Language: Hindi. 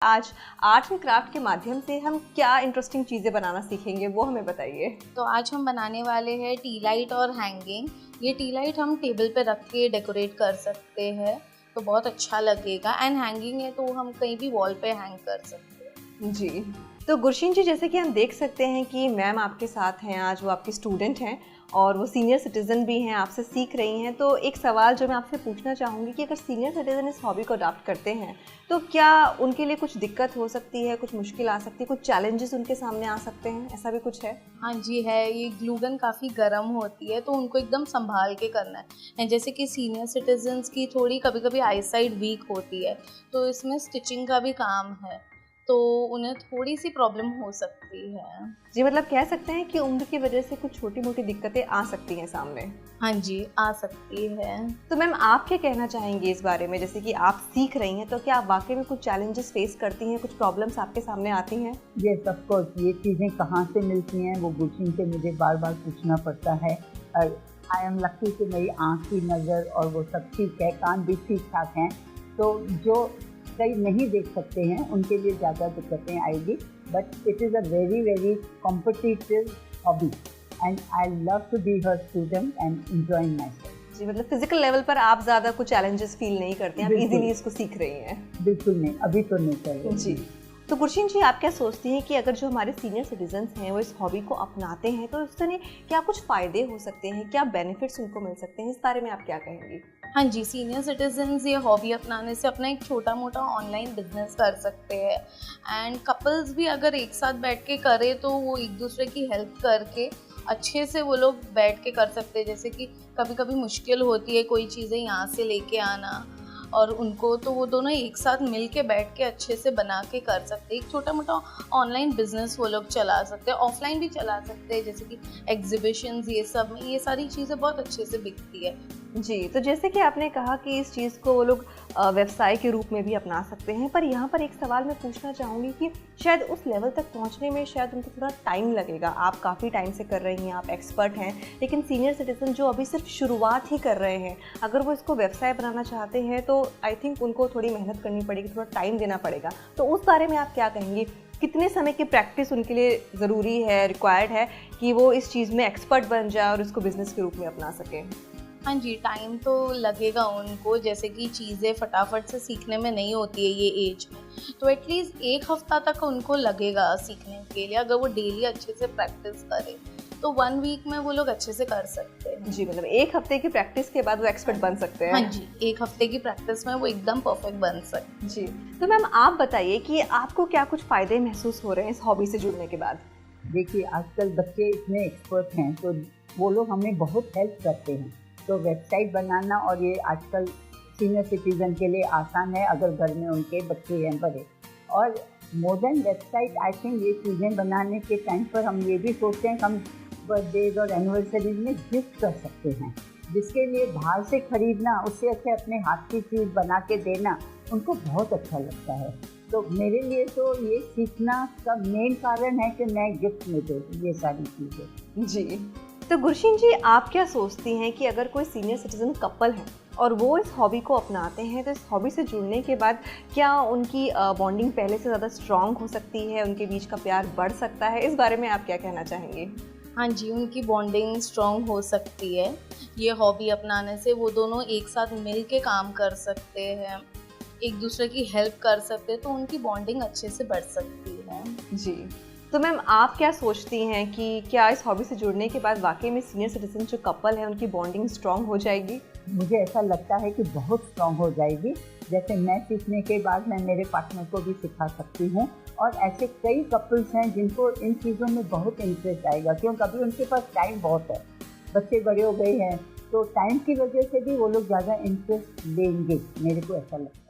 आज आर्ट एंड क्राफ्ट के माध्यम से हम क्या इंटरेस्टिंग चीज़ें बनाना सीखेंगे वो हमें बताइए। तो आज हम बनाने वाले हैं टी लाइट और हैंगिंग। ये टी लाइट हम टेबल पे रख के डेकोरेट कर सकते हैं तो बहुत अच्छा लगेगा। एंड हैंगिंग है तो हम कहीं भी वॉल पे हैंग कर सकते हैं। जी, तो गुरशीन जी, जैसे कि हम देख सकते हैं कि मैम आपके साथ हैं, आज वो आपकी स्टूडेंट हैं और वो सीनियर सिटीज़न भी हैं, आपसे सीख रही हैं। तो एक सवाल जो मैं आपसे पूछना चाहूँगी कि अगर सीनियर सिटीज़न इस हॉबी को अडॉप्ट करते हैं तो क्या उनके लिए कुछ दिक्कत हो सकती है, कुछ मुश्किल आ सकती है, कुछ चैलेंजेस उनके सामने आ सकते हैं, ऐसा भी कुछ है? हाँ जी है, ये ग्लू गन काफ़ी गर्म होती है तो उनको एकदम संभाल के करना है। एंड जैसे कि सीनियर सिटीजन्स की थोड़ी कभी कभी आईसाइट वीक होती है तो इसमें स्टिचिंग का भी काम है तो उन्हें थोड़ी सी प्रॉब्लम हो सकती है। जी, मतलब कह सकते हैं कि उम्र की वजह से कुछ छोटी-मोटी दिक्कतें आ सकती हैं सामने। हाँ जी, आ सकती है। तो मैम आप क्या कहना चाहेंगी इस बारे में? जैसे कि आप सीख रही हैं, तो क्या आप वाक़ई में कुछ चैलेंजेस फेस करती हैं, कुछ प्रॉब्लम्स आपके सामने आती हैं? येस ऑफ कोर्स, ये चीज़ें कहाँ से मिलती हैं वो गुरशीन से मुझे बार बार पूछना पड़ता है। और आई एम लकी कि मेरी आँख की नज़र और वो सब ठीक है, कान भी ठीक ठाक हैं। तो जो कई नहीं देख सकते हैं उनके लिए ज़्यादा दिक्कतें आएगी, but it is a very very competitive hobby and I love to be her student and enjoying myself. जी, मतलब फिज़िकल लेवल पर आप ज़्यादा कुछ चैलेंजेस फ़ील नहीं करती हैं, आप बिल्कुल। ईज़िली इसको सीख रही हैं। बिल्कुल नहीं, अभी तो नहीं कर रही। जी। तो गुरशीन जी, आप क्या सोचती हैं कि अगर जो हमारे सीनियर सिटीज़न्स हैं, वो इस हॉबी को अपनाते हैं, तो उससे क्या कुछ फ़ायदे हो सकते हैं? क्या बेनिफिट्स उनको मिल सकते हैं? इस बारे में आप क्या कहेंगी? हाँ जी, सीनियर सिटीजन्स ये हॉबी अपनाने से अपना एक छोटा मोटा ऑनलाइन बिजनेस कर सकते हैं। एंड कपल्स भी अगर एक साथ बैठ के करें तो वो एक दूसरे की हेल्प करके अच्छे से वो लोग बैठ के कर सकते हैं। जैसे कि कभी कभी मुश्किल होती है कोई चीज़ें यहाँ से लेके आना और उनको, तो वो दोनों एक साथ मिल के बैठ के अच्छे से बना के कर सकते हैं। एक छोटा मोटा ऑनलाइन बिजनेस वो लोग चला सकते हैं, ऑफलाइन भी चला सकते हैं। जैसे कि एग्जीबिशंस, ये सब में ये सारी चीज़ें बहुत अच्छे से बिकती है। जी, तो जैसे कि आपने कहा कि इस चीज़ को वो लोग व्यवसाय के रूप में भी अपना सकते हैं, पर यहाँ पर एक सवाल मैं पूछना चाहूँगी कि शायद उस लेवल तक पहुँचने में शायद उनको थोड़ा टाइम लगेगा। आप काफ़ी टाइम से कर रही हैं, आप एक्सपर्ट हैं, लेकिन सीनियर सिटीज़न जो अभी सिर्फ शुरुआत ही कर रहे हैं, अगर वो इसको व्यवसाय बनाना चाहते हैं तो आई थिंक उनको थोड़ी मेहनत करनी पड़ेगी, थोड़ा टाइम देना पड़ेगा। तो उस बारे में आप क्या कहेंगी? कितने समय की प्रैक्टिस उनके लिए ज़रूरी है, रिक्वायर्ड है कि वो इस चीज़ में एक्सपर्ट बन जाए और इसको बिज़नेस के रूप में अपना सकें? हाँ जी, टाइम तो लगेगा उनको। जैसे कि चीज़ें फटाफट से सीखने में नहीं होती है ये एज में, तो एटलीस्ट 1 हफ्ता तक उनको लगेगा सीखने के लिए। अगर वो डेली अच्छे से प्रैक्टिस करें तो 1 वीक में वो लोग अच्छे से कर सकते हैं। जी, मतलब 1 हफ्ते की प्रैक्टिस के बाद वो एक्सपर्ट बन सकते हैं। हाँ जी, 1 हफ्ते की प्रैक्टिस में वो एकदम परफेक्ट बन सकते हैं। जी, तो मैम आप बताइए कि आपको क्या कुछ फ़ायदे महसूस हो रहे हैं इस हॉबी से जुड़ने के बाद? देखिए, आजकल बच्चे इतने एक्सपर्ट हैं तो वो लोग हमें बहुत हेल्प करते हैं। तो वेबसाइट बनाना और ये आजकल सीनियर सिटीज़न के लिए आसान है अगर घर में उनके बच्चे हैं बड़े। और मॉडर्न वेबसाइट, आई थिंक ये चीज़ें बनाने के टाइम पर हम ये भी सोचते हैं कि हम बर्थडेज और एनिवर्सरीज में गिफ्ट कर सकते हैं, जिसके लिए बाहर से खरीदना उससे अच्छे अपने हाथ की चीज़ बना के देना उनको बहुत अच्छा लगता है। तो मेरे लिए तो ये सीखना का मेन कारण है कि मैं गिफ्ट में दूँ ये सारी चीज़ें। जी, तो गुरशीन जी, आप क्या सोचती हैं कि अगर कोई सीनियर सिटीज़न कपल है और वो इस हॉबी को अपनाते हैं, तो इस हॉबी से जुड़ने के बाद क्या उनकी बॉन्डिंग पहले से ज़्यादा स्ट्रॉन्ग हो सकती है, उनके बीच का प्यार बढ़ सकता है? इस बारे में आप क्या कहना चाहेंगे? हाँ जी, उनकी बॉन्डिंग स्ट्रॉन्ग हो सकती है। ये हॉबी अपनाने से वो दोनों एक साथ मिल के काम कर सकते हैं, एक दूसरे की हेल्प कर सकते हैं, तो उनकी बॉन्डिंग अच्छे से बढ़ सकती है। जी, तो मैम आप क्या सोचती हैं कि क्या इस हॉबी से जुड़ने के बाद वाक़ई में सीनियर सिटीज़न जो कपल है उनकी बॉन्डिंग स्ट्रॉन्ग हो जाएगी? मुझे ऐसा लगता है कि बहुत स्ट्रॉन्ग हो जाएगी। जैसे मैं सीखने के बाद मैं मेरे पार्टनर को भी सिखा सकती हूँ और ऐसे कई कपल्स हैं जिनको इन चीज़ों में बहुत इंटरेस्ट आएगा, क्योंकि अभी उनके पास टाइम बहुत है, बच्चे बड़े हो गए हैं, तो टाइम की वजह से भी वो लोग ज़्यादा इंटरेस्ट लेंगे, मेरे को ऐसा लगता है।